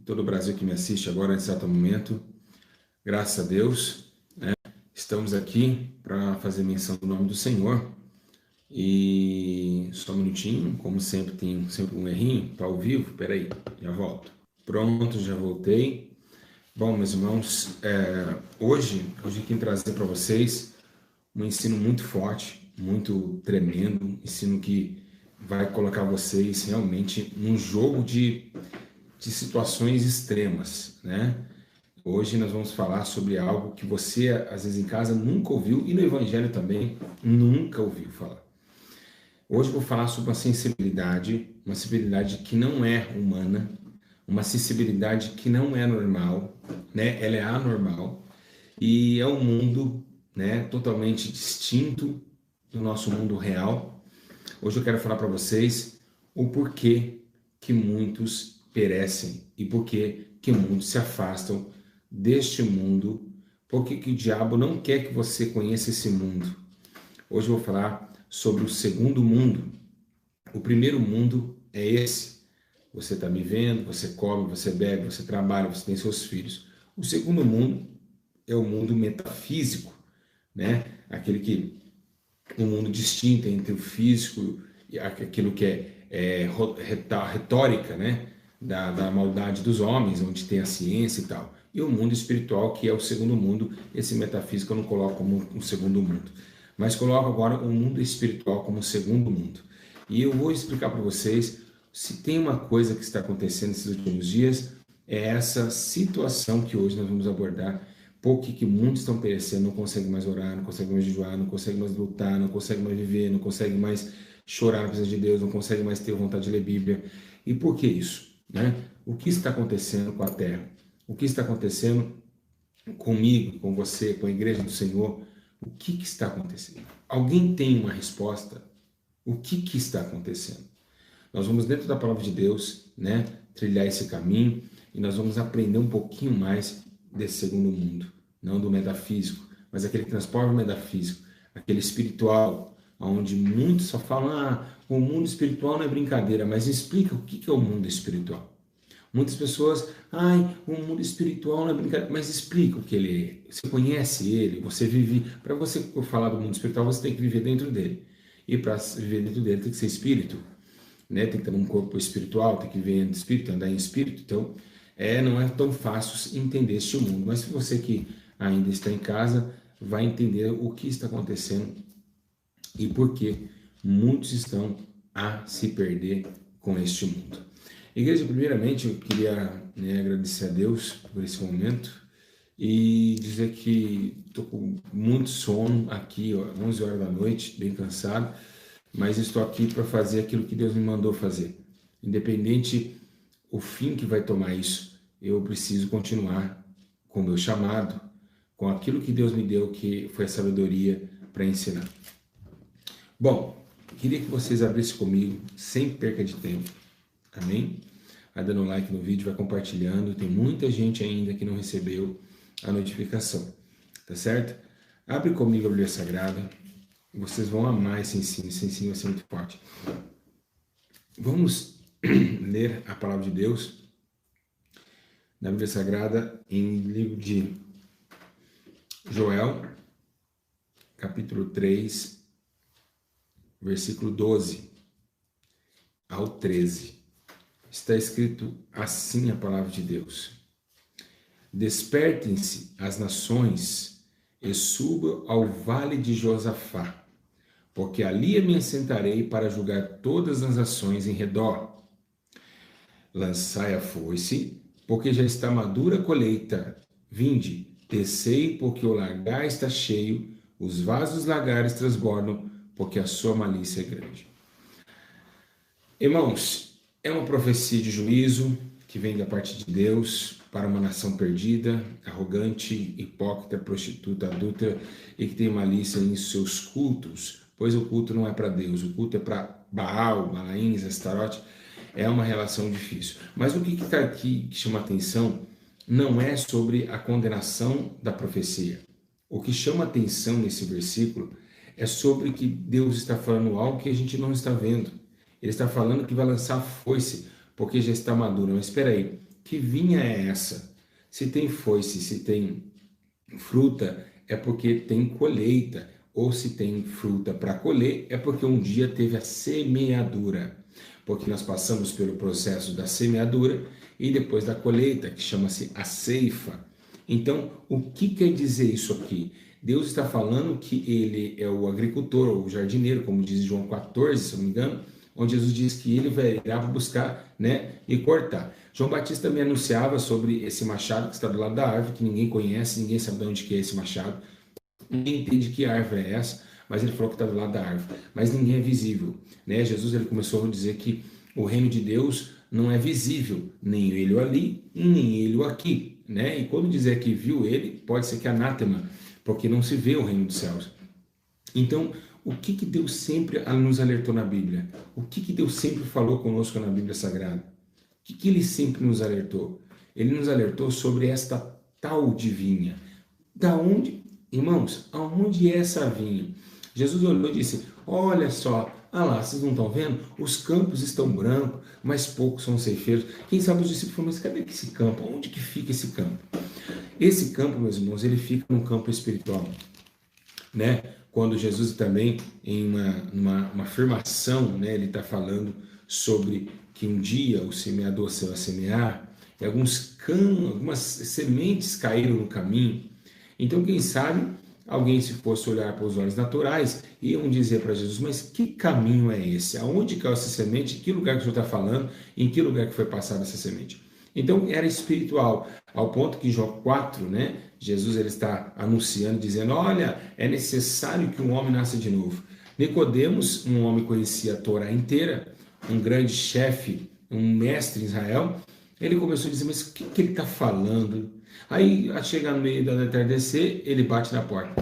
todo o Brasil que me assiste agora nesse exato momento. Graças a Deus, né? Estamos aqui para fazer menção do nome do Senhor. E só um minutinho, como sempre, tem sempre um errinho, tá ao vivo, peraí, já volto. Pronto, já voltei. Bom, meus irmãos, hoje eu vim trazer para vocês um ensino muito forte, muito tremendo, um ensino que vai colocar vocês realmente num jogo de situações extremas, né? Hoje nós vamos falar sobre algo que você, às vezes, em casa nunca ouviu e no Evangelho também nunca ouviu falar. Hoje eu vou falar sobre uma sensibilidade que não é humana, uma sensibilidade que não é normal, né? Ela é anormal e é um mundo, né, totalmente distinto do nosso mundo real. Hoje eu quero falar para vocês o porquê que muitos perecem e porquê que muitos se afastam deste mundo, porque que o diabo não quer que você conheça esse mundo. Hoje eu vou falar sobre o segundo mundo. O primeiro mundo é esse. Você está me vendo, você come, você bebe, você trabalha, você tem seus filhos. O segundo mundo é o mundo metafísico, né? Aquele que um mundo distinto entre o físico e aquilo que é retórica, né? Da maldade dos homens, onde tem a ciência e tal. E o mundo espiritual, que é o segundo mundo. Esse metafísico eu não coloco como um segundo mundo, mas coloco agora o mundo espiritual como o segundo mundo. E eu vou explicar para vocês, se tem uma coisa que está acontecendo nesses últimos dias, é essa situação que hoje nós vamos abordar. Porque que muitos estão perecendo, não conseguem mais orar, não conseguem mais jejuar, não conseguem mais lutar, não conseguem mais viver, não conseguem mais chorar na presença de Deus, não conseguem mais ter vontade de ler Bíblia. E por que isso? Né? O que está acontecendo com a terra? O que está acontecendo comigo, com você, com a igreja do Senhor? O que está acontecendo? Alguém tem uma resposta? O que está acontecendo? Nós vamos dentro da palavra de Deus, né, trilhar esse caminho e nós vamos aprender um pouquinho mais desse segundo mundo, não do metafísico, mas aquele que transforma o metafísico, aquele espiritual, onde muitos só falam, o mundo espiritual não é brincadeira, mas explica o que é o mundo espiritual. Muitas pessoas, o mundo espiritual não é brincadeira, mas explica o que ele é. Você conhece ele, você vive. Para você falar do mundo espiritual, você tem que viver dentro dele. E para viver dentro dele tem que ser espírito, né? Tem que ter um corpo espiritual, tem que viver em espírito, andar em espírito. Então, não é tão fácil entender este mundo. Mas se você que ainda está em casa, vai entender o que está acontecendo e por que muitos estão a se perder com este mundo. Igreja, primeiramente, eu queria agradecer a Deus por esse momento e dizer que estou com muito sono aqui, 11 horas da noite, bem cansado, mas estou aqui para fazer aquilo que Deus me mandou fazer. Independente o fim que vai tomar isso, eu preciso continuar com o meu chamado, com aquilo que Deus me deu, que foi a sabedoria para ensinar. Bom, queria que vocês abrissem comigo, sem perca de tempo. Amém? Vai dando like no vídeo, vai compartilhando. Tem muita gente ainda que não recebeu a notificação. Tá certo? Abre comigo a Bíblia Sagrada. Vocês vão amar esse ensino. Esse ensino vai ser muito forte. Vamos ler a palavra de Deus na Bíblia Sagrada em livro de Joel, capítulo 3, versículo 12 ao 13. Está escrito assim a palavra de Deus: Despertem-se as nações e subam ao vale de Josafá, porque ali me assentarei para julgar todas as nações em redor. Lançai a foice, porque já está madura a colheita. Vinde, tecei, porque o lagar está cheio, os vasos lagares transbordam, porque a sua malícia é grande. Irmãos, é uma profecia de juízo que vem da parte de Deus para uma nação perdida, arrogante, hipócrita, prostituta, adúltera e que tem malícia em seus cultos, pois o culto não é para Deus, o culto é para Baal, Balaíns, Astarote. É uma relação difícil. Mas o que está aqui que chama atenção não é sobre a condenação da profecia. O que chama atenção nesse versículo é sobre que Deus está falando algo que a gente não está vendo. Ele está falando que vai lançar a foice, porque já está maduro. Mas espera aí, o que vinha é essa? Se tem foice, se tem fruta, é porque tem colheita. Ou se tem fruta para colher, é porque um dia teve a semeadura. Porque nós passamos pelo processo da semeadura e depois da colheita, que chama-se a ceifa. Então, o que quer dizer isso aqui? Deus está falando que ele é o agricultor, ou o jardineiro, como diz João 14, se não me engano, onde Jesus diz que ele irá buscar, né, e cortar. João Batista também anunciava sobre esse machado que está do lado da árvore, que ninguém conhece, ninguém sabe de onde que é esse machado, ninguém entende que árvore é essa, mas ele falou que está do lado da árvore, mas ninguém é visível, né? Jesus ele começou a dizer que o reino de Deus não é visível, nem ele ali, nem ele aqui, né? E quando dizer que viu ele, pode ser que anátema, porque não se vê o reino dos céus. Então, o que Deus sempre nos alertou na Bíblia? O que Deus sempre falou conosco na Bíblia Sagrada? O que ele sempre nos alertou? Ele nos alertou sobre esta tal de vinha. Da onde, irmãos, aonde é essa vinha? Jesus olhou e disse, olha só, ah lá, vocês não estão vendo? Os campos estão brancos, mas poucos são ceifeiros. Quem sabe os discípulos falaram, mas cadê esse campo? Onde que fica esse campo? Esse campo, meus irmãos, ele fica num campo espiritual, né? Quando Jesus também, em uma afirmação, né, ele está falando sobre que um dia o semeador se vai semear, e algumas sementes caíram no caminho. Então, quem sabe, alguém se fosse olhar para os olhos naturais, iam dizer para Jesus, mas que caminho é esse? Aonde caiu essa semente? Em que lugar que o senhor está falando? Em que lugar que foi passada essa semente? Então, era espiritual, ao ponto que em João 4, né, Jesus ele está anunciando, dizendo, olha, é necessário que um homem nasça de novo. Nicodemos, um homem que conhecia a Torá inteira, um grande chefe, um mestre em Israel, ele começou a dizer, mas o que ele está falando? Aí, a chegar no meio da entardecer, ele bate na porta.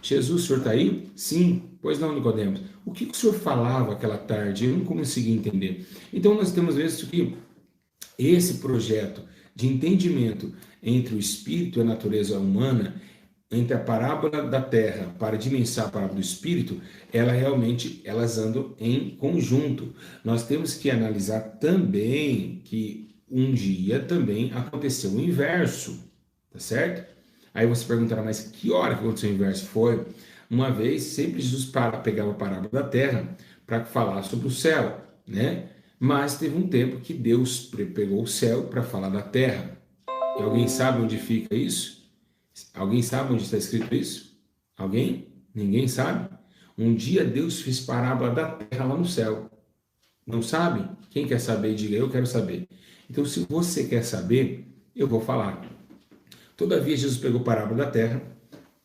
Jesus, o senhor está aí? Sim. Pois não, Nicodemos. O que o senhor falava aquela tarde? Eu não consegui entender. Então, nós temos visto que esse projeto de entendimento entre o espírito e a natureza humana, entre a parábola da terra para dimensar a parábola do espírito, elas andam em conjunto. Nós temos que analisar também que um dia também aconteceu o inverso, tá certo? Aí você perguntará, mas que hora que aconteceu o inverso? Foi uma vez, sempre Jesus pegava a parábola da terra para falar sobre o céu, né? Mas teve um tempo que Deus pegou o céu para falar da terra. E alguém sabe onde fica isso? Alguém sabe onde está escrito isso? Alguém? Ninguém sabe? Um dia Deus fez parábola da terra lá no céu. Não sabe? Quem quer saber, diga, eu quero saber. Então, se você quer saber, eu vou falar. Todavia, Jesus pegou a parábola da terra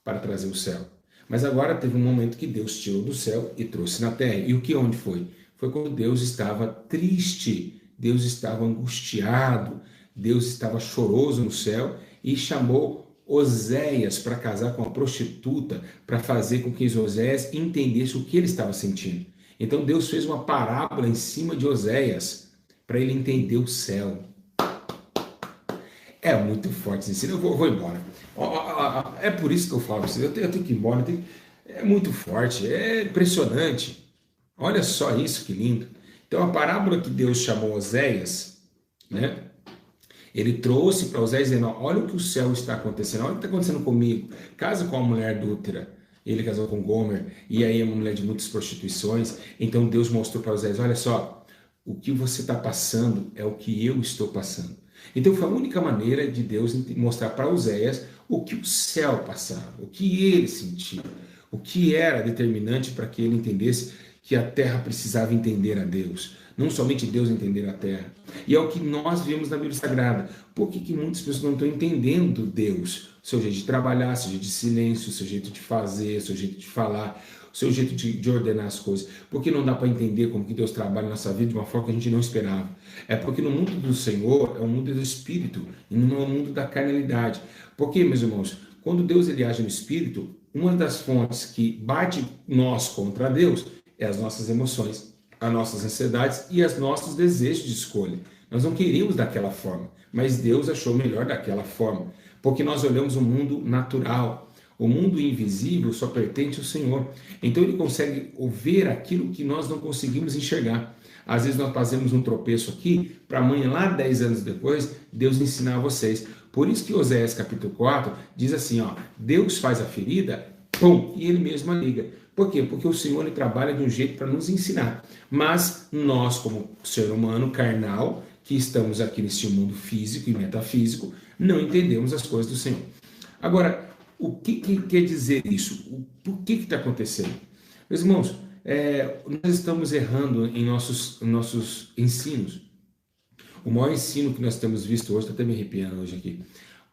para trazer o céu. Mas agora teve um momento que Deus tirou do céu e trouxe na terra. E o que onde foi? Foi quando Deus estava triste, Deus estava angustiado, Deus estava choroso no céu e chamou Oséias para casar com a prostituta, para fazer com que Oséias entendesse o que ele estava sentindo. Então Deus fez uma parábola em cima de Oséias, para ele entender o céu. É muito forte esse ensino, eu vou embora. É por isso que eu falo para vocês, eu tenho que ir embora, é muito forte, é impressionante. Olha só isso, que lindo. Então, a parábola que Deus chamou Oséias, né? Ele trouxe para Oséias dizendo, olha o que o céu está acontecendo, olha o que está acontecendo comigo. Casa com uma mulher adúltera. Ele casou com Gomer, e aí é uma mulher de muitas prostituições. Então, Deus mostrou para Oséias, olha só, o que você está passando é o que eu estou passando. Então, foi a única maneira de Deus mostrar para Oséias o que o céu passava, o que ele sentia, o que era determinante para que ele entendesse que a terra precisava entender a Deus, não somente Deus entender a terra. E é o que nós vemos na Bíblia Sagrada. Por que muitas pessoas não estão entendendo Deus? O seu jeito de trabalhar, seu jeito de silêncio, o seu jeito de fazer, o seu jeito de falar, o seu jeito de ordenar as coisas. Porque não dá para entender como que Deus trabalha na nossa vida de uma forma que a gente não esperava. É porque no mundo do Senhor é o mundo do Espírito e não é o mundo da carnalidade. Porque, meus irmãos, quando Deus ele age no Espírito, uma das fontes que bate nós contra Deus é as nossas emoções, as nossas ansiedades e os nossos desejos de escolha. Nós não queríamos daquela forma, mas Deus achou melhor daquela forma, porque nós olhamos o mundo natural, O mundo invisível só pertence ao Senhor. Então ele consegue ver aquilo que nós não conseguimos enxergar. Às vezes nós fazemos um tropeço aqui, para amanhã, lá 10 anos depois, Deus ensinar a vocês. Por isso que Oséias capítulo 4 diz assim, ó, Deus faz a ferida, pum, e ele mesmo a liga. Por quê? Porque o Senhor ele trabalha de um jeito para nos ensinar. Mas nós, como ser humano carnal, que estamos aqui nesse mundo físico e metafísico, não entendemos as coisas do Senhor. Agora, o que quer dizer isso? Por que está acontecendo? Meus irmãos, nós estamos errando em nossos ensinos. O maior ensino que nós temos visto hoje, estou até me arrepiando hoje aqui,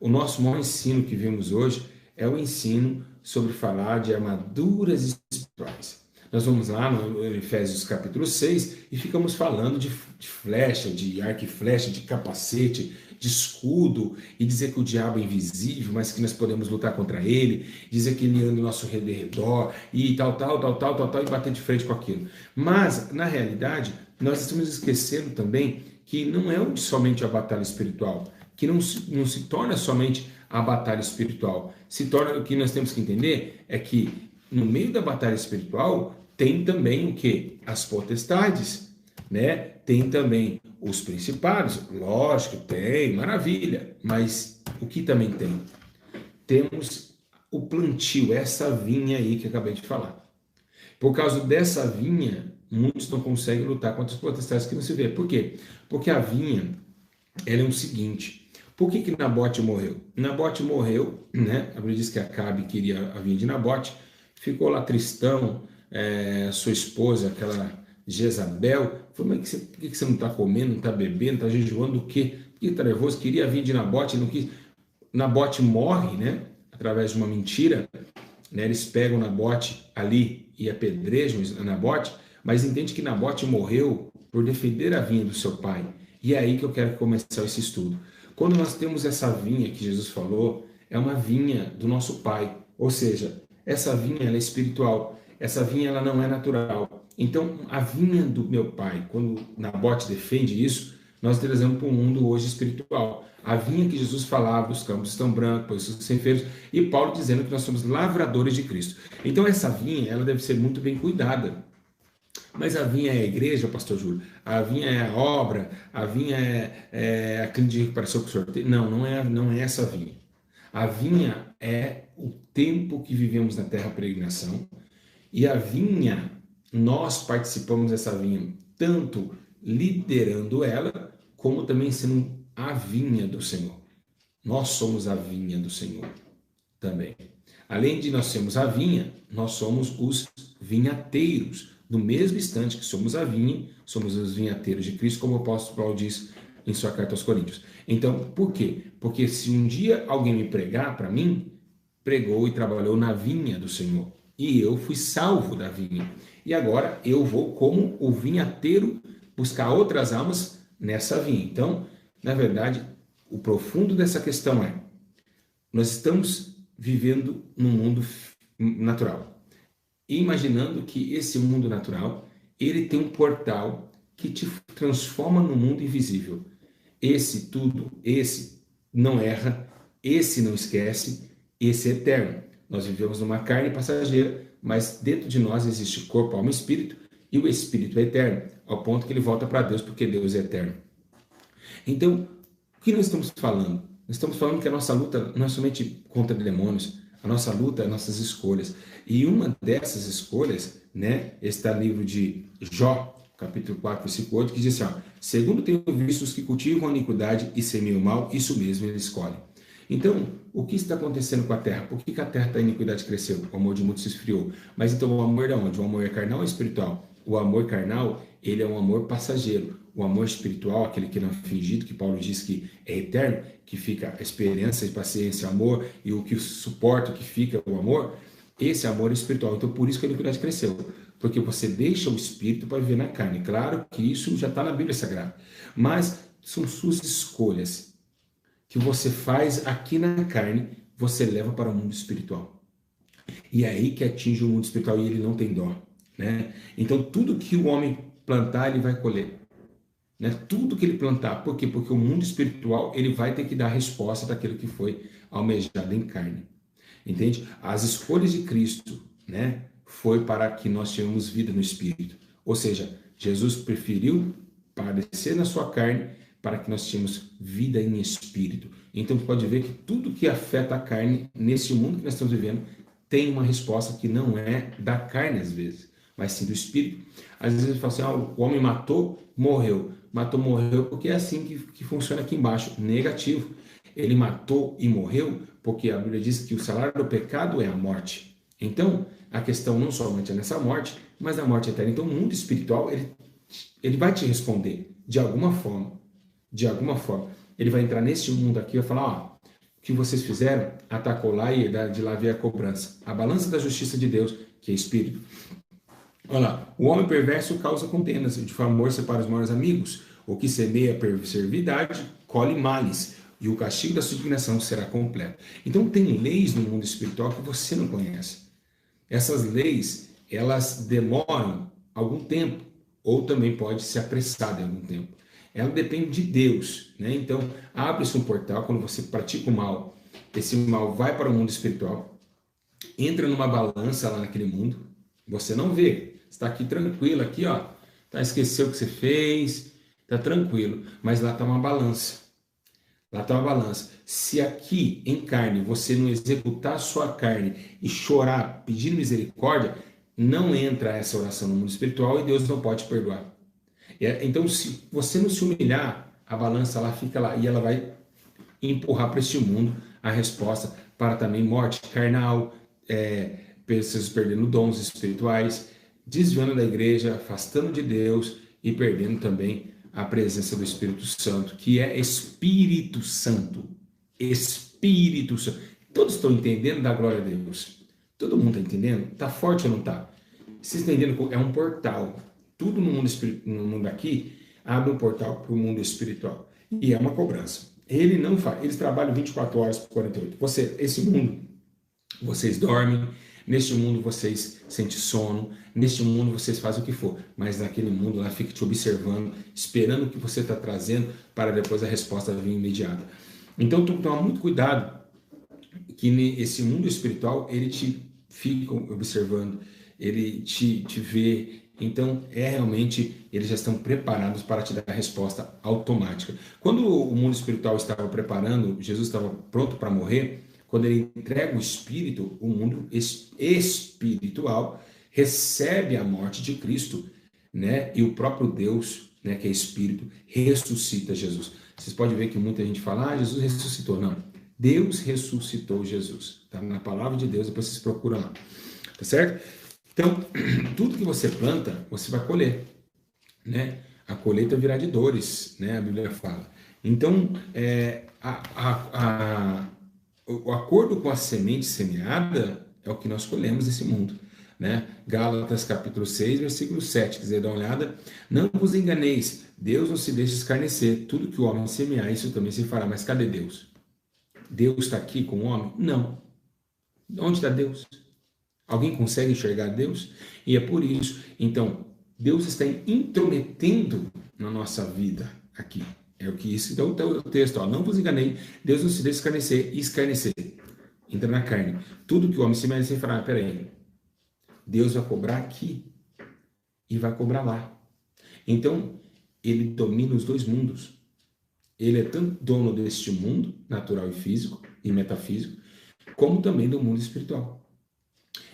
o nosso maior ensino que vemos hoje é o ensino sobre falar de armaduras espirituais. Nós vamos lá no Efésios capítulo 6 e ficamos falando de flecha, de arco e flecha, de capacete, de escudo, e dizer que o diabo é invisível, mas que nós podemos lutar contra ele, dizer que ele anda no nosso redor, e tal, e bater de frente com aquilo. Mas, na realidade, nós estamos esquecendo também que não é somente a batalha espiritual, que não se torna somente a batalha espiritual. Se torna, o que nós temos que entender é que no meio da batalha espiritual tem também o que? As potestades, né? Tem também os principados, lógico, tem, maravilha, mas o que também tem? Temos o plantio, essa vinha aí que eu acabei de falar. Por causa dessa vinha, muitos não conseguem lutar contra os potestades que não se vê. Por quê? Porque a vinha, ela é o seguinte, por que Nabote morreu? Nabote morreu, né? A Bíblia diz que Acabe queria a vinha de Nabote, ficou lá tristão, sua esposa, aquela Jezabel, falou, mas por que você não está comendo, não está bebendo, está jejuando o quê? Por que está nervoso? Queria a vinha de Nabote, não quis. Nabote morre, né? Através de uma mentira, né? Eles pegam Nabote ali e apedrejam Nabote, mas entende que Nabote morreu por defender a vinha do seu pai. E é aí que eu quero começar esse estudo. Quando nós temos essa vinha que Jesus falou, é uma vinha do nosso pai, ou seja, essa vinha ela é espiritual, essa vinha ela não é natural. Então, a vinha do meu pai, quando Nabote defende isso, nós trazemos para o mundo hoje espiritual. A vinha que Jesus falava, os campos estão brancos, os ceifeiros, e Paulo dizendo que nós somos lavradores de Cristo. Então, essa vinha, ela deve ser muito bem cuidada. Mas a vinha é a igreja, pastor Júlio? A vinha é a obra? A vinha é a clínica de recuperação que o senhor tem? Não é essa vinha. A vinha é o tempo que vivemos na terra peregrinação, e a vinha, nós participamos dessa vinha, tanto liderando ela, como também sendo a vinha do Senhor. Nós somos a vinha do Senhor também. Além de nós sermos a vinha, nós somos os vinhateiros. No mesmo instante que somos a vinha, somos os vinhateiros de Cristo, como o apóstolo Paulo diz em sua carta aos Coríntios. Então, por quê? Porque se um dia alguém me pregar para mim, pregou e trabalhou na vinha do Senhor. E eu fui salvo da vinha. E agora eu vou, como o vinhateiro, buscar outras almas nessa vinha. Então, na verdade, o profundo dessa questão é, nós estamos vivendo num mundo natural. Imaginando que esse mundo natural, ele tem um portal que te transforma no mundo invisível. Esse não erra, esse não esquece, esse é eterno. Nós vivemos numa carne passageira, mas dentro de nós existe corpo, alma e espírito, e o espírito é eterno, ao ponto que ele volta para Deus, porque Deus é eterno. Então, o que nós estamos falando? Nós estamos falando que a nossa luta não é somente contra demônios, a nossa luta é nossas escolhas. E uma dessas escolhas, né, está no livro de Jó, capítulo 4, versículo 8, que diz assim, ó, segundo tenho visto os que cultivam a iniquidade e semeiam o mal, isso mesmo eles escolhem. Então, o que está acontecendo com a terra? Por que a terra da iniquidade cresceu? O amor de muitos se esfriou. Mas então o amor de onde? O amor é carnal ou espiritual? O amor carnal, ele é um amor passageiro. O amor espiritual, aquele que não é fingido, que Paulo diz que é eterno, que fica a esperança e paciência, amor, e o que suporta, o que fica o amor, esse amor é espiritual. Então, por isso que a iniquidade cresceu. Porque você deixa o espírito para viver na carne. Claro que isso já está na Bíblia Sagrada. Mas são suas escolhas que você faz aqui na carne, você leva para o mundo espiritual. E é aí que atinge o mundo espiritual e ele não tem dó, né? Então, tudo que o homem plantar, ele vai colher. Né? Tudo que ele plantar. Por quê? Porque o mundo espiritual, ele vai ter que dar a resposta daquilo que foi almejado em carne. entende? As escolhas de Cristo, né, foi para que nós tenhamos vida no Espírito. Ou seja, Jesus preferiu padecer na sua carne para que nós tenhamos vida em Espírito. Então, pode ver que tudo que afeta a carne, nesse mundo que nós estamos vivendo, tem uma resposta que não é da carne, às vezes, mas sim do Espírito. Às vezes a gente fala assim, o homem matou, morreu. Matou, morreu, porque é assim que funciona aqui embaixo, negativo. Ele matou e morreu, porque a Bíblia diz que o salário do pecado é a morte. Então, a questão não somente é nessa morte, mas na morte eterna. Então, o mundo espiritual, ele vai te responder de alguma forma. De alguma forma. Ele vai entrar neste mundo aqui e vai falar, o que vocês fizeram, atacou lá e de lá veio a cobrança. A balança da justiça de Deus, que é Espírito. Olha lá, o homem perverso causa contendas, de amor separa os maiores amigos. O que semeia perversidade, colhe males, e o castigo da sua indignação será completo. Então tem leis no mundo espiritual que você não conhece. Essas leis, elas demoram algum tempo, ou também pode se apressar de algum tempo. Ela depende de Deus, né? Então, abre-se um portal, quando você pratica o mal, esse mal vai para o mundo espiritual, entra numa balança lá naquele mundo, você não vê, está aqui tranquilo, aqui ó, tá, esqueceu o que você fez, tá tranquilo, mas lá está uma balança. Lá está uma balança. Se aqui em carne você não executar a sua carne e chorar pedindo misericórdia, não entra essa oração no mundo espiritual e Deus não pode te perdoar. Então, se você não se humilhar, a balança lá fica lá e ela vai empurrar para este mundo a resposta para também morte carnal, pessoas perdendo dons espirituais, desviando da igreja, afastando de Deus e perdendo também a presença do Espírito Santo, que é Espírito Santo. Espírito Santo. Todos estão entendendo da glória de Deus? Todo mundo está entendendo? Está forte ou não está? Vocês estão entendendo? É um portal. Tudo no mundo aqui abre um portal para o mundo espiritual. E é uma cobrança. Ele não faz. Eles trabalham 24 horas por 48. Esse mundo, vocês dormem. Neste mundo vocês sentem sono, neste mundo vocês fazem o que for, mas naquele mundo lá fica te observando, esperando o que você está trazendo para depois a resposta vir imediata. Então toma muito cuidado que esse mundo espiritual ele te fica observando, ele te vê, então realmente eles já estão preparados para te dar a resposta automática. Quando o mundo espiritual estava preparando, Jesus estava pronto para morrer. Quando ele entrega o Espírito, o mundo espiritual recebe a morte de Cristo, né? E o próprio Deus, né, que é Espírito, ressuscita Jesus. Vocês podem ver que muita gente fala, Jesus ressuscitou. Não, Deus ressuscitou Jesus. Está na palavra de Deus, depois vocês procuram lá. Tá certo? Então, tudo que você planta, você vai colher, né? A colheita virá de dores, né? A Bíblia fala. Então, o acordo com a semente semeada é o que nós colhemos nesse mundo, né? Gálatas capítulo 6, versículo 7, quiser dar uma olhada, não vos enganeis, Deus não se deixa escarnecer, tudo que o homem semear, isso também se fará, mas cadê Deus? Deus está aqui com o homem? Não. Onde está Deus? Alguém consegue enxergar Deus? E é por isso, então, Deus está intrometendo na nossa vida aqui. É o que isso, então o texto, não vos enganei, Deus não se deixa escarnecer, entra na carne. Tudo que o homem se merece, você fala, peraí, Deus vai cobrar aqui e vai cobrar lá. Então, ele domina os dois mundos. Ele é tanto dono deste mundo, natural e físico, e metafísico, como também do mundo espiritual.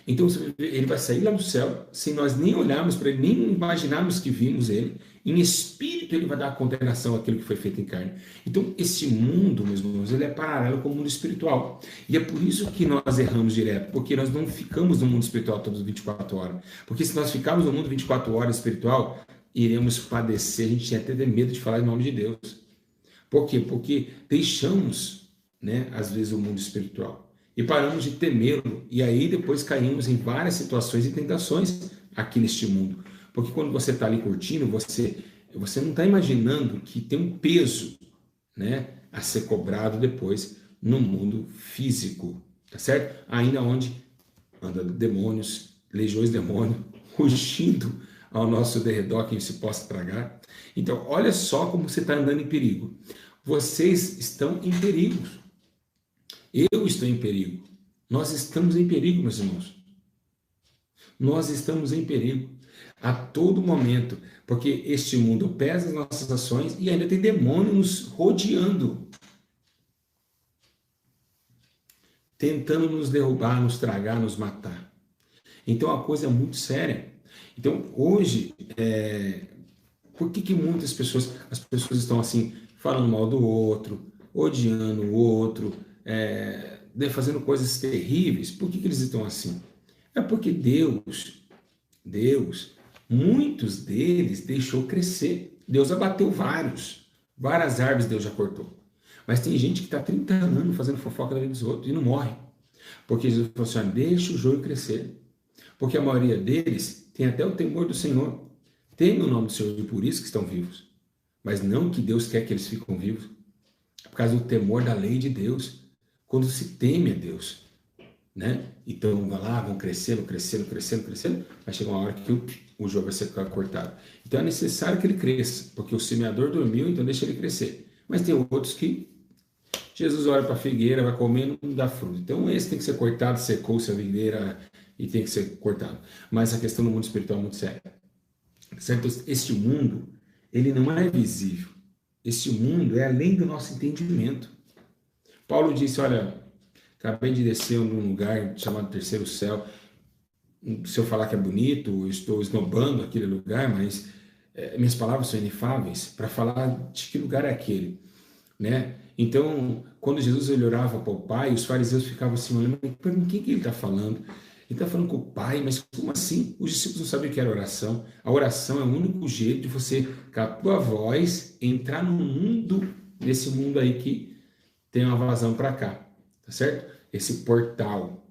Então, ele vai sair lá do céu, sem nós nem olharmos para ele, nem imaginarmos que vimos ele. Em espírito, ele vai dar a condenação àquilo que foi feito em carne. Então, esse mundo, meus irmãos, ele é paralelo com o mundo espiritual. E é por isso que nós erramos direto, porque nós não ficamos no mundo espiritual todas as 24 horas. Porque se nós ficarmos no mundo 24 horas espiritual, iremos padecer, a gente tinha até medo de falar em nome de Deus. Por quê? Porque deixamos, né, às vezes, o mundo espiritual. E paramos de temê-lo, e aí depois caímos em várias situações e tentações aqui neste mundo. Porque quando você está ali curtindo, você não está imaginando que tem um peso, né, a ser cobrado depois no mundo físico, tá certo? Ainda onde anda demônios, legiões de demônios, rugindo ao nosso derredor, quem se possa tragar. Então, olha só como você está andando em perigo. Vocês estão em perigo. Eu estou em perigo. Nós estamos em perigo, meus irmãos. Nós estamos em perigo a todo momento, porque este mundo pesa as nossas ações e ainda tem demônios nos rodeando, tentando nos derrubar, nos tragar, nos matar. Então a coisa é muito séria. Então hoje, por que muitas pessoas, as pessoas estão assim, falando mal do outro, odiando o outro, fazendo coisas terríveis? Por que eles estão assim? É porque Deus, muitos deles deixou crescer. Deus abateu várias árvores Deus já cortou. Mas tem gente que está 30 anos fazendo fofoca da vida dos outros e não morre. Porque Jesus falou assim, deixa o joio crescer. Porque a maioria deles tem até o temor do Senhor. Tem o nome do Senhor e por isso que estão vivos. Mas não que Deus quer que eles fiquem vivos. É por causa do temor da lei de Deus. Quando se teme a Deus. Né? Então vão crescendo, vai chegar uma hora que o joio vai ser cortado. Então é necessário que ele cresça, porque o semeador dormiu, então deixa ele crescer. Mas tem outros que Jesus olha para a figueira, vai comendo, não dá fruto. Então esse tem que ser cortado, secou-se a figueira e tem que ser cortado. Mas a questão do mundo espiritual é muito séria. Certo? Este mundo, ele não é visível. Este mundo é além do nosso entendimento. Paulo disse, olha, acabei de descer num lugar chamado Terceiro Céu. Se eu falar que é bonito, eu estou esnobando aquele lugar, mas minhas palavras são inefáveis para falar de que lugar é aquele. Né? Então, quando Jesus ele orava para o Pai, os fariseus ficavam assim, olhando, com quem que ele está falando? Ele está falando com o Pai, mas como assim? Os discípulos não sabiam o que era oração. A oração é o único jeito de você, com a tua voz, entrar no mundo, nesse mundo aí que tem uma vazão para cá, tá certo? Esse portal.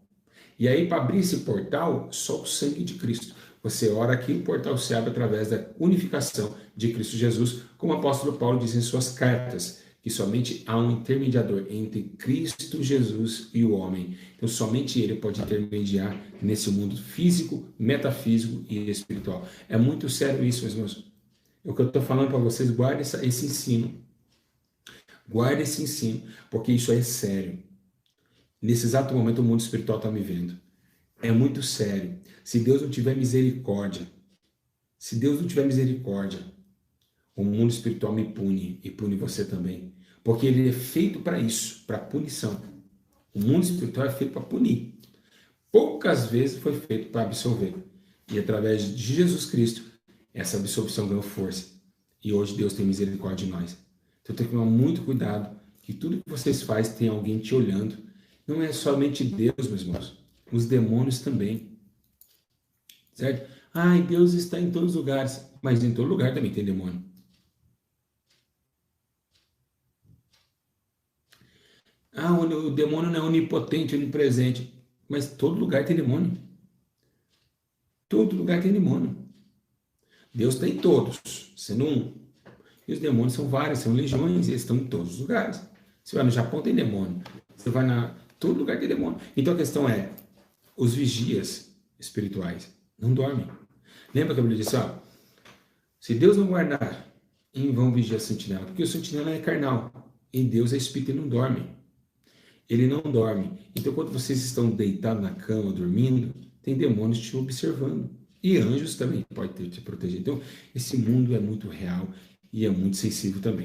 E aí, para abrir esse portal, só o sangue de Cristo. Você ora aqui, o portal se abre através da unificação de Cristo Jesus, como o apóstolo Paulo diz em suas cartas, que somente há um intermediador entre Cristo Jesus e o homem. Então, somente ele pode intermediar nesse mundo físico, metafísico e espiritual. É muito sério isso, meus irmãos. O que eu estou falando para vocês, guarde esse ensino. Guarde esse ensino, porque isso é sério. Nesse exato momento, o mundo espiritual está me vendo. É muito sério. Se Deus não tiver misericórdia, o mundo espiritual me pune e pune você também. Porque ele é feito para isso, para punição. O mundo espiritual é feito para punir. Poucas vezes foi feito para absolver. E através de Jesus Cristo, essa absolvição ganhou força. E hoje Deus tem misericórdia de nós. Então tem que tomar muito cuidado, que tudo que vocês fazem tem alguém te olhando. Não é somente Deus, meus irmãos. Os demônios também. Certo? Deus está em todos os lugares. Mas em todo lugar também tem demônio. O demônio não é onipotente, onipresente. Mas todo lugar tem demônio. Todo lugar tem demônio. Deus está em todos, sendo um. E os demônios são vários, são legiões, e eles estão em todos os lugares. Você vai no Japão, tem demônio. Você vai todo lugar tem demônio. Então a questão é, os vigias espirituais não dormem. Lembra que a Bíblia disse, se Deus não guardar, em vão vigiar a sentinela, porque o sentinela é carnal, e Deus é espírito e não dorme. Ele não dorme. Então quando vocês estão deitados na cama, dormindo, tem demônios te observando. E anjos também podem te proteger. Então esse mundo é muito real e é muito sensível também.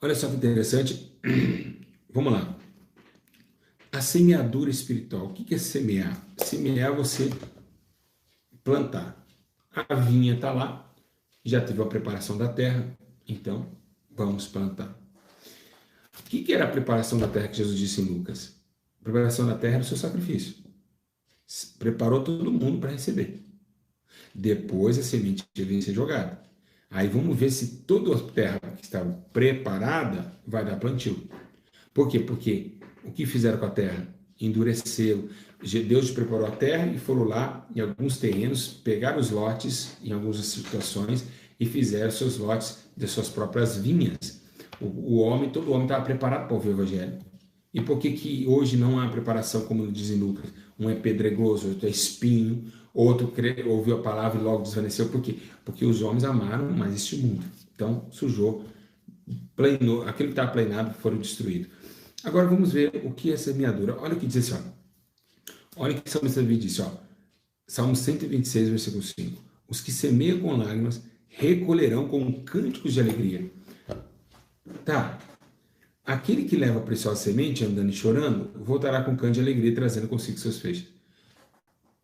Olha só que interessante. Vamos lá. A semeadura espiritual. O que é semear? Semear é você plantar. A vinha está lá, já teve a preparação da terra, então vamos plantar. O que era a preparação da terra que Jesus disse em Lucas? A preparação da terra era o seu sacrifício. Preparou todo mundo para receber. Depois a semente devia ser jogada. Aí vamos ver se toda a terra que estava preparada vai dar plantio. Por quê? Porque o que fizeram com a terra? Endureceram. Deus preparou a terra e foram lá em alguns terrenos, pegaram os lotes em algumas situações e fizeram seus lotes de suas próprias vinhas. Todo homem estava preparado para ouvir o evangelho. E por que hoje não há preparação, como diz em Lucas? Um é pedregoso, outro é espinho, outro ouviu a palavra e logo desvaneceu. Por quê? Porque os homens amaram mais este mundo. Então, sujou, planeou, aquilo que estava planejado foram destruídos. Agora vamos ver o que é semeadura. Olha o que diz assim, ó. Olha o que o Salmo 120 disse, ó. Salmo 126, versículo 5. Os que semeiam com lágrimas recolherão com cânticos de alegria. Tá. Aquele que leva a preciosa semente, andando e chorando, voltará com cântico de alegria, trazendo consigo seus feixes.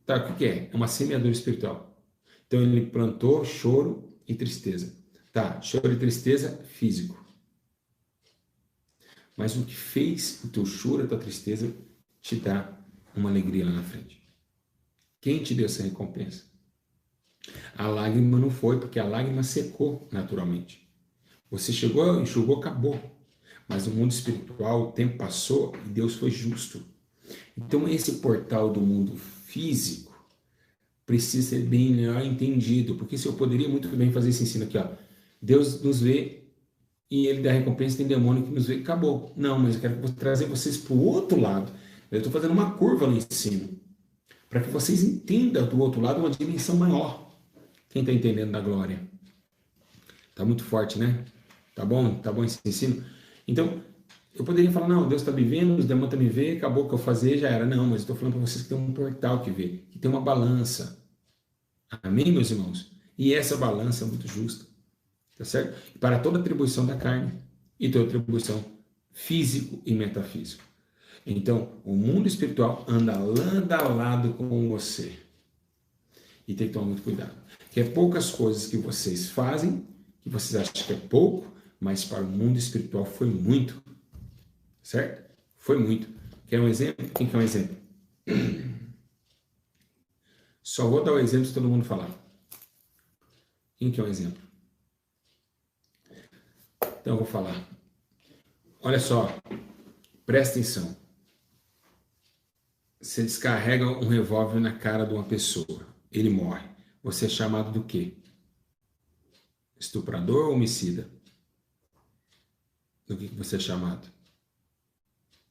Tá, o que é? É uma semeadura espiritual. Então ele plantou choro e tristeza. Tá, choro e tristeza físico. Mas o que fez o teu choro, a tua tristeza, te dá uma alegria lá na frente. Quem te deu essa recompensa? A lágrima não foi, porque a lágrima secou naturalmente. Você chegou, enxugou, acabou. Mas no mundo espiritual, o tempo passou e Deus foi justo. Então esse portal do mundo físico precisa ser bem melhor entendido, porque se eu poderia muito bem fazer esse ensino aqui, ó. Deus nos vê e ele dá recompensa, tem demônio que nos vê, acabou. Não, mas eu quero trazer vocês para o outro lado. Eu estou fazendo uma curva no ensino, para que vocês entendam do outro lado uma dimensão maior. Quem está entendendo da glória? Está muito forte, né? Tá bom esse ensino? Então, eu poderia falar, não, Deus está me vendo, os demônios estão me vendo, acabou o que eu fazer, já era. Não, mas eu estou falando para vocês que tem um portal que vê, que tem uma balança. Amém, meus irmãos? E essa balança é muito justa. Tá certo? Para toda atribuição da carne e toda atribuição físico e metafísico. Então, o mundo espiritual anda lado a lado com você. E tem que tomar muito cuidado. Que é poucas coisas que vocês fazem, que vocês acham que é pouco, mas para o mundo espiritual foi muito. Certo? Foi muito. Quer um exemplo? Quem quer um exemplo? Só vou dar o exemplo se todo mundo falar. Quem quer um exemplo? Então eu vou falar. Olha só, presta atenção. Você descarrega um revólver na cara de uma pessoa, ele morre. Você é chamado do quê? Estuprador ou homicida? Do que você é chamado?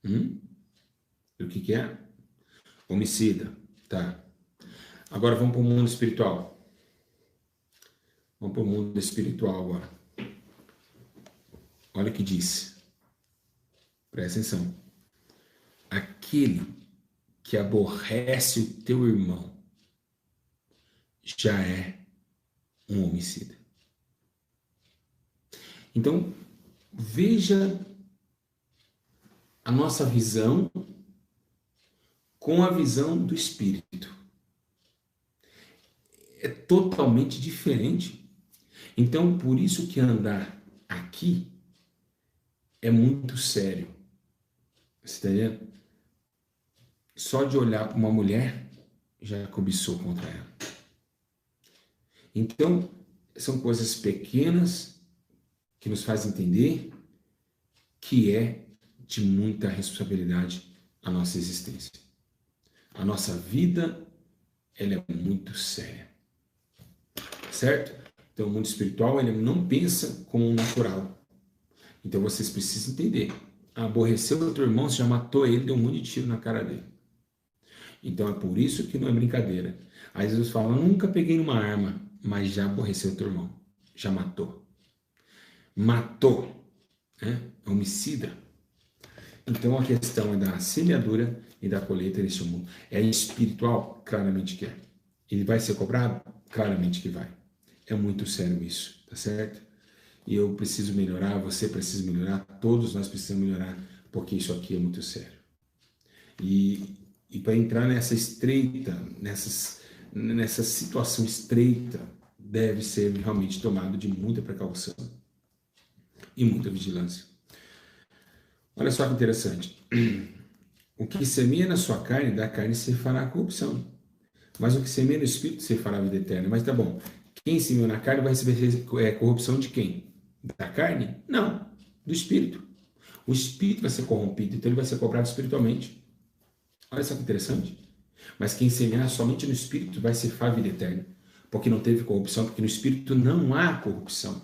Do que é? Homicida. Tá. Agora vamos para o mundo espiritual. Vamos para o mundo espiritual agora. Olha o que diz. Presta atenção. Aquele que aborrece o teu irmão já é um homicida. Então, veja a nossa visão com a visão do Espírito. É totalmente diferente. Então, por isso que andar aqui é muito sério. Você está entendendo? Só de olhar para uma mulher, já cobiçou contra ela. Então, são coisas pequenas que nos fazem entender que é de muita responsabilidade a nossa existência. A nossa vida, ela é muito séria. Certo? Então, o mundo espiritual, ele não pensa como um natural. Então, vocês precisam entender. Aborreceu o teu irmão, você já matou ele, deu um monte de tiro na cara dele. Então, é por isso que não é brincadeira. Aí Jesus fala, nunca peguei numa arma, mas já aborreceu o teu irmão. Já matou. Matou. Né? É homicida. Então, a questão é da semeadura e da colheita neste mundo. É espiritual? Claramente que é. Ele vai ser cobrado? Claramente que vai. É muito sério isso, tá certo? E eu preciso melhorar, você precisa melhorar, todos nós precisamos melhorar, porque isso aqui é muito sério. E para entrar nessa estreita, nessa situação estreita, deve ser realmente tomado de muita precaução e muita vigilância. Olha só que interessante. O que semeia na sua carne, da carne se fará corrupção. Mas o que semeia no espírito se fará vida eterna. Mas tá bom. Quem semeou na carne vai receber corrupção de quem? Da carne? Não, do espírito. O espírito vai ser corrompido, então ele vai ser cobrado espiritualmente. Olha só que interessante. Mas quem semear somente no espírito vai ceifar a vida eterna. Porque não teve corrupção, porque no espírito não há corrupção.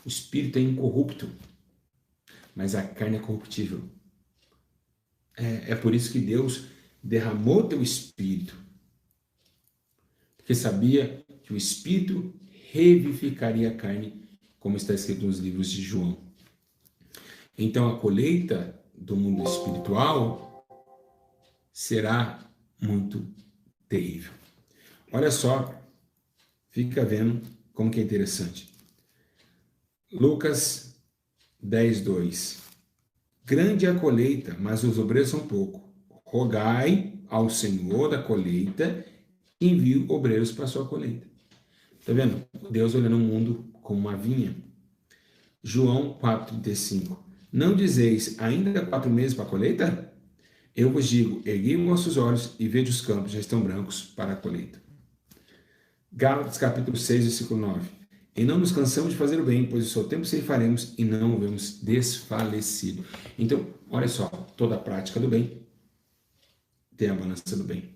O espírito é incorrupto, mas a carne é corruptível. É por isso que Deus derramou teu espírito. Porque sabia que o espírito revivificaria a carne, como está escrito nos livros de João. Então a colheita do mundo espiritual será muito terrível. Olha só, fica vendo como que é interessante. Lucas 10:2. Grande é a colheita, mas os obreiros são poucos. Rogai ao Senhor da colheita que envie obreiros para a sua colheita. Está vendo? Deus olhando o mundo como uma vinha. João 4,35. Não dizeis, ainda 4 meses para a colheita? Eu vos digo, erguei os vossos olhos e vejo os campos já estão brancos para a colheita. Gálatas capítulo 6, versículo 9. E não nos cansamos de fazer o bem, pois o seu tempo ceifaremos e não o vemos desfalecido. Então, olha só, toda a prática do bem tem a balança do bem.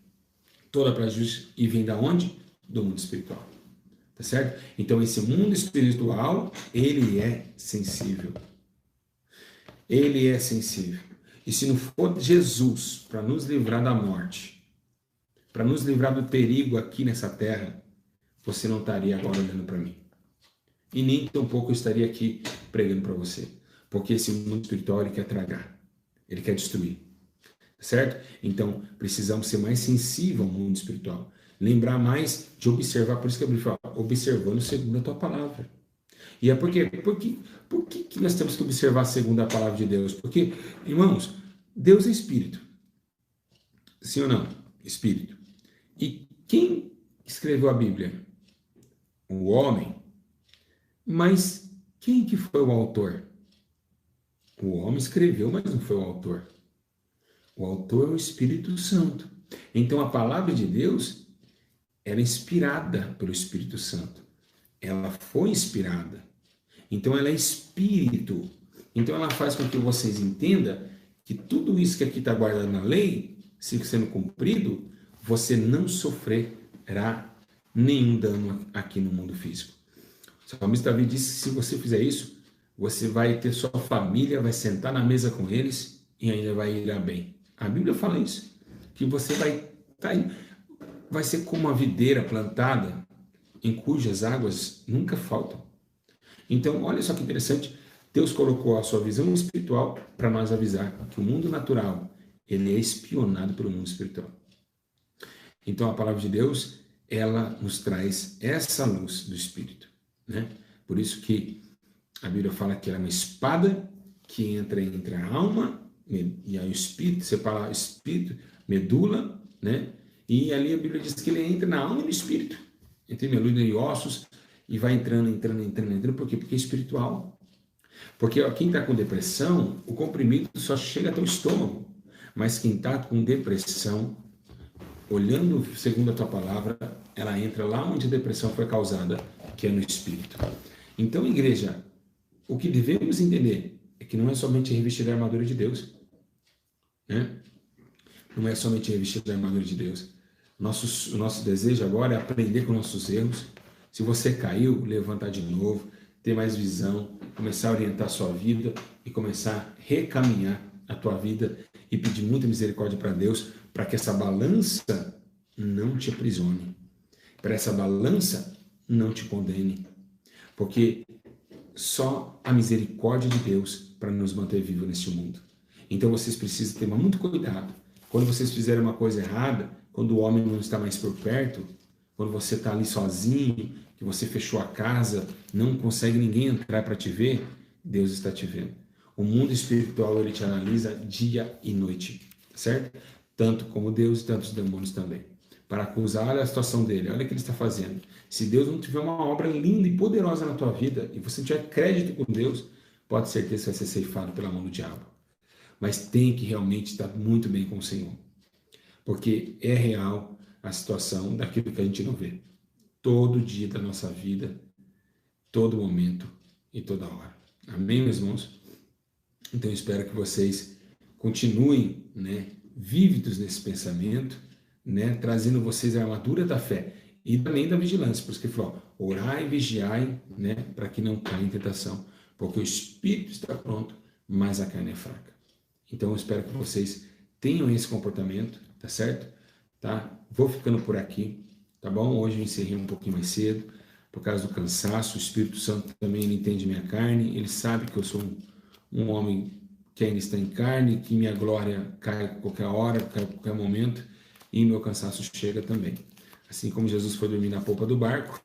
Toda a prática justa e vem da onde? Do mundo espiritual. Tá certo? Então, esse mundo espiritual, ele é sensível. Ele é sensível. E se não for Jesus para nos livrar da morte, para nos livrar do perigo aqui nessa terra, você não estaria agora olhando para mim. E nem tampouco eu estaria aqui pregando para você. Porque esse mundo espiritual, ele quer tragar. Ele quer destruir. Certo? Então, precisamos ser mais sensíveis ao mundo espiritual. Lembrar mais de observar, por isso que a Bíblia fala, observando segundo a tua palavra. E é por que nós temos que observar segundo a palavra de Deus? Porque, irmãos, Deus é Espírito. Sim ou não? Espírito. E quem escreveu a Bíblia? O homem. Mas quem que foi o autor? O homem escreveu, mas não foi o autor. O autor é o Espírito Santo. Então a palavra de Deus era inspirada pelo Espírito Santo. Ela foi inspirada. Então ela é Espírito. Então ela faz com que vocês entendam que tudo isso que aqui está guardado na lei, se sendo cumprido, você não sofrerá nenhum dano aqui no mundo físico. O salmista Davi disse que se você fizer isso, você vai ter sua família, vai sentar na mesa com eles e ainda vai ir bem. A Bíblia fala isso, que você vai ser como uma videira plantada em cujas águas nunca faltam. Então, olha só que interessante, Deus colocou a sua visão espiritual para nós avisar que o mundo natural, ele é espionado pelo mundo espiritual. Então, a palavra de Deus, ela nos traz essa luz do Espírito, né? Por isso que a Bíblia fala que ela é uma espada que entra entre a alma e aí o espírito, separa o espírito, medula, né? E ali a Bíblia diz que ele entra na alma e no espírito, entre medula e ossos, e vai entrando. Por quê? Porque é espiritual. Porque quem está com depressão, o comprimido só chega até o estômago. Mas quem está com depressão, olhando segundo a tua palavra, ela entra lá onde a depressão foi causada, que é no espírito. Então, igreja, o que devemos entender é que não é somente revestir a armadura de Deus, né? Não é somente revestir a armadura de Deus. O nosso desejo agora é aprender com nossos erros. Se você caiu, levantar de novo, ter mais visão, começar a orientar a sua vida e começar a recaminhar a tua vida e pedir muita misericórdia para Deus, para que essa balança não te aprisione, para essa balança não te condene, porque só a misericórdia de Deus para nos manter vivos neste mundo. Então vocês precisam ter muito cuidado. Quando vocês fizerem uma coisa errada, quando o homem não está mais por perto, quando você está ali sozinho, que você fechou a casa, não consegue ninguém entrar para te ver, Deus está te vendo. O mundo espiritual, ele te analisa dia e noite, certo? Tanto como Deus e tantos demônios também. Para acusar, olha a situação dele, olha o que ele está fazendo. Se Deus não tiver uma obra linda e poderosa na tua vida, e você não tiver crédito com Deus, pode ser que você vai ser ceifado pela mão do diabo. Mas tem que realmente estar muito bem com o Senhor. Porque é real a situação daquilo que a gente não vê. Todo dia da nossa vida, todo momento e toda hora. Amém, meus irmãos? Então eu espero que vocês continuem, né, vívidos nesse pensamento, né, trazendo vocês a armadura da fé e também da vigilância. Por isso que ele falou, orai e vigiai, né, para que não caia em tentação. Porque o espírito está pronto, mas a carne é fraca. Então eu espero que vocês tenham esse comportamento, tá certo? Tá? Vou ficando por aqui, tá bom? Hoje eu encerrei um pouquinho mais cedo, por causa do cansaço. O Espírito Santo também, ele entende minha carne, ele sabe que eu sou um homem que ainda está em carne, que minha glória cai a qualquer hora, cai a qualquer momento, e meu cansaço chega também. Assim como Jesus foi dormir na polpa do barco,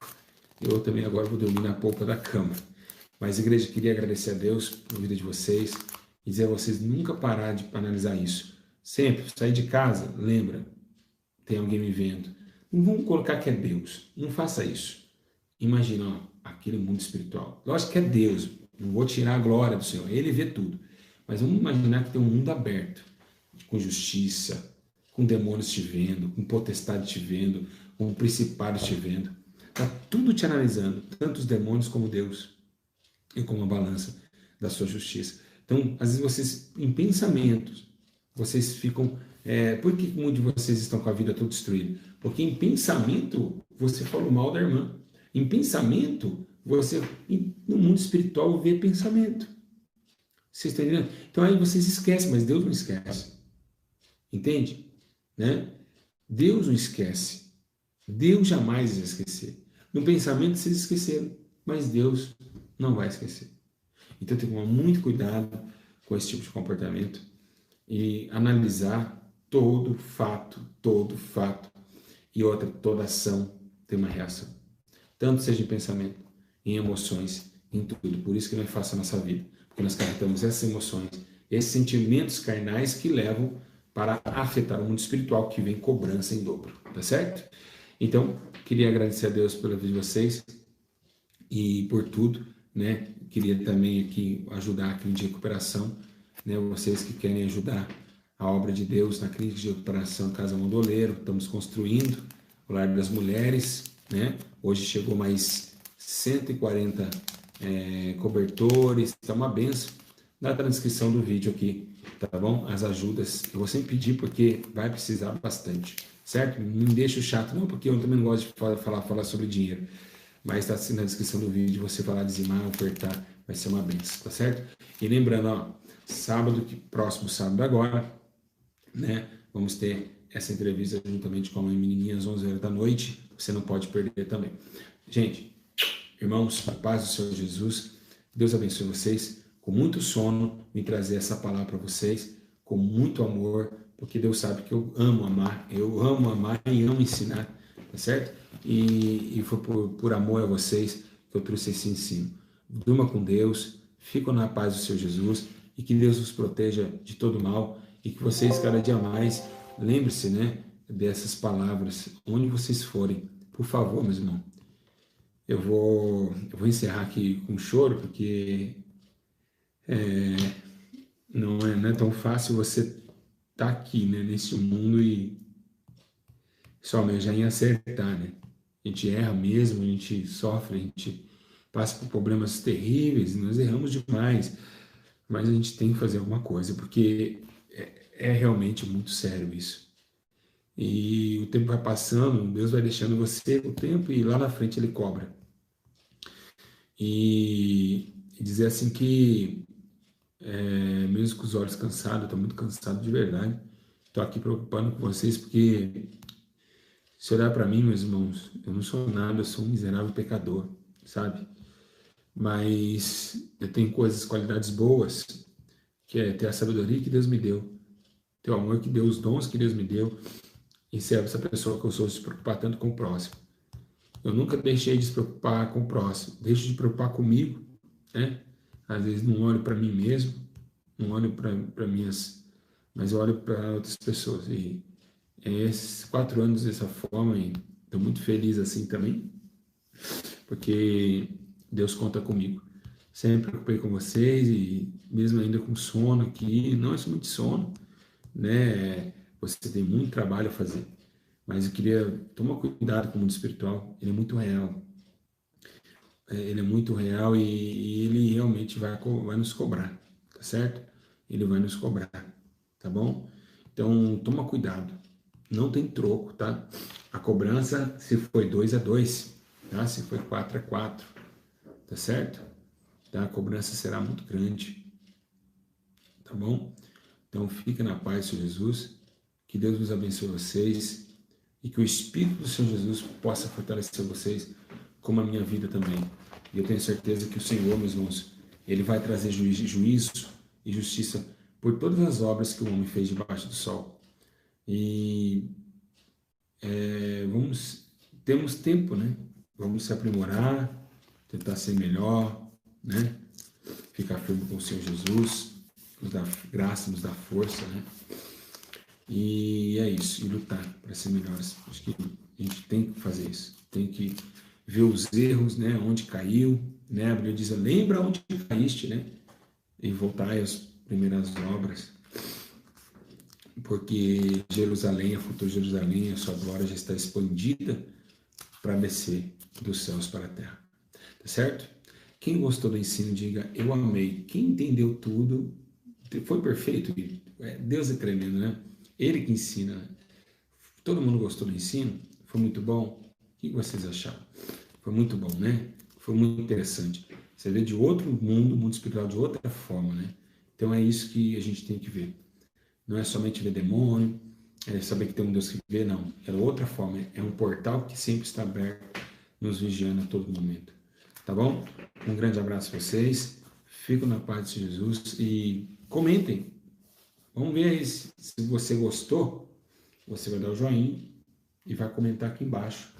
eu também agora vou dormir na polpa da cama. Mas, igreja, queria agradecer a Deus pela vida de vocês e dizer a vocês nunca parar de analisar isso. Sempre, sair de casa, lembra, tem alguém me vendo. Não vamos colocar que é Deus, não faça isso. Imagina, ó, aquele mundo espiritual. Lógico que é Deus, não vou tirar a glória do Senhor, Ele vê tudo. Mas vamos imaginar que tem um mundo aberto, com justiça, com demônios te vendo, com potestade te vendo, com principados te vendo. Está tudo te analisando, tanto os demônios como Deus, e como a balança da sua justiça. Então, às vezes vocês, em pensamentos, vocês ficam... por que muitos de vocês estão com a vida toda destruída? Porque em pensamento, você falou mal da irmã. Em pensamento, você, no mundo espiritual, vê pensamento. Vocês estão entendendo? Então aí vocês esquecem, mas Deus não esquece. Entende? Né? Deus não esquece. Deus jamais vai esquecer. No pensamento vocês esqueceram, mas Deus não vai esquecer. Então tem que tomar muito cuidado com esse tipo de comportamento e analisar todo fato, e outra, toda ação tem uma reação. Tanto seja em pensamento, em emoções, em tudo. Por isso que não é fácil a nossa vida, porque nós carregamos essas emoções, esses sentimentos carnais que levam para afetar o mundo espiritual, que vem cobrança em dobro, tá certo? Então, queria agradecer a Deus pela vida de vocês e por tudo, né? Queria também aqui ajudar a clínica de recuperação, né? Vocês que querem ajudar a obra de Deus na clínica de recuperação Casa Mondoleiro, estamos construindo o Lar das Mulheres, né? Hoje chegou mais 140 cobertores, está uma benção. Na transcrição do vídeo aqui, tá bom? As ajudas, eu vou sempre pedir porque vai precisar bastante, certo? Não me deixa chato, não, porque eu também não gosto de falar sobre dinheiro. Mas está assim na descrição do vídeo, você falar, dizimar, ofertar, vai ser uma benção, tá certo? E lembrando, ó, próximo sábado agora, né, vamos ter essa entrevista juntamente com a mãe menininha às 11 horas da noite, você não pode perder também. Gente, irmãos, a paz do Senhor Jesus, Deus abençoe vocês, com muito sono, me trazer essa palavra para vocês, com muito amor, porque Deus sabe que eu amo amar e amo ensinar, tá certo? E foi por amor a vocês que eu trouxe esse ensino. Durma com Deus, fiquem na paz do Senhor Jesus e que Deus os proteja de todo mal e que vocês cada dia mais, lembre-se, né, dessas palavras, onde vocês forem, por favor, meus irmãos. Eu vou encerrar aqui com choro, porque não é tão fácil você estar aqui, né, nesse mundo e só almejar em acertar, né? A gente erra mesmo, a gente sofre, a gente passa por problemas terríveis, nós erramos demais, mas a gente tem que fazer alguma coisa, porque é realmente muito sério isso. E o tempo vai passando, Deus vai deixando você o tempo e lá na frente Ele cobra. E dizer assim que, mesmo com os olhos cansados, eu estou muito cansado de verdade, estou aqui preocupando com vocês, porque se olhar para mim, meus irmãos, eu não sou nada, eu sou um miserável pecador, sabe? Mas eu tenho qualidades boas, que é ter a sabedoria que Deus me deu, ter o amor que Deus, os dons que Deus me deu, e ser essa pessoa que eu sou, se preocupar tanto com o próximo. Eu nunca deixei de se preocupar com o próximo, deixo de preocupar comigo, né? Às vezes não olho para mim mesmo, não olho para minhas, mas eu olho para outras pessoas. E esses 4 anos dessa forma, e estou muito feliz assim também, porque Deus conta comigo. Sempre preocupei com vocês e mesmo ainda com sono aqui, não é somente sono, né? Você tem muito trabalho a fazer, mas eu queria tomar cuidado com o mundo espiritual, ele é muito real. Ele é muito real e ele realmente vai nos cobrar, tá certo? Ele vai nos cobrar, tá bom? Então, toma cuidado, não tem troco, tá? A cobrança, se foi 2 é 2, tá? Se foi 4 é 4, tá certo? Tá? A cobrança será muito grande, tá bom? Então, fique na paz, Senhor Jesus, que Deus nos abençoe vocês e que o Espírito do Senhor Jesus possa fortalecer vocês, como a minha vida também. E eu tenho certeza que o Senhor, meus irmãos, Ele vai trazer juízo e justiça por todas as obras que o homem fez debaixo do sol. E temos tempo, né? Vamos se aprimorar, tentar ser melhor, né? Ficar firme com o Senhor Jesus, nos dá graça, nos dá força, né? E é isso, e lutar para ser melhores. Acho que a gente tem que fazer isso, tem que ver os erros, né? Onde caiu, né? A Bíblia diz, lembra onde caíste, né? E voltar às primeiras obras, porque Jerusalém, a futura Jerusalém, a sua glória já está expandida para descer dos céus para a terra. Tá certo? Quem gostou do ensino, diga, eu amei. Quem entendeu tudo, foi perfeito. Deus é tremendo, né? Ele que ensina. Todo mundo gostou do ensino? Foi muito bom? O que vocês acharam? Foi muito bom, né? Foi muito interessante. Você vê de outro mundo espiritual de outra forma, né? Então é isso que a gente tem que ver. Não é somente ver demônio, saber que tem um Deus que vê, não. É outra forma. É um portal que sempre está aberto, nos vigiando a todo momento. Tá bom? Um grande abraço a vocês. Fico na paz de Jesus e comentem. Vamos ver aí se você gostou. Você vai dar o joinha e vai comentar aqui embaixo.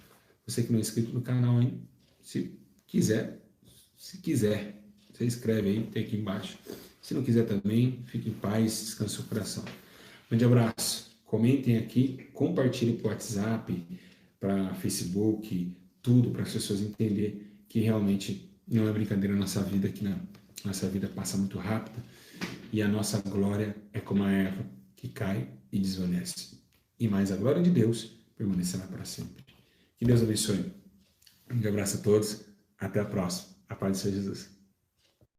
Você que não é inscrito no canal ainda, se quiser, você escreve aí, tem aqui embaixo. Se não quiser também, fique em paz, descanse o coração. Grande abraço. Comentem aqui, compartilhem para o WhatsApp, para Facebook, tudo para as pessoas entenderem que realmente não é brincadeira a nossa vida, que nossa vida passa muito rápida e a nossa glória é como a erva que cai e desvanece. E mais a glória de Deus permanecerá para sempre. Que Deus abençoe. Um grande abraço a todos. Até a próxima. A paz do Senhor Jesus.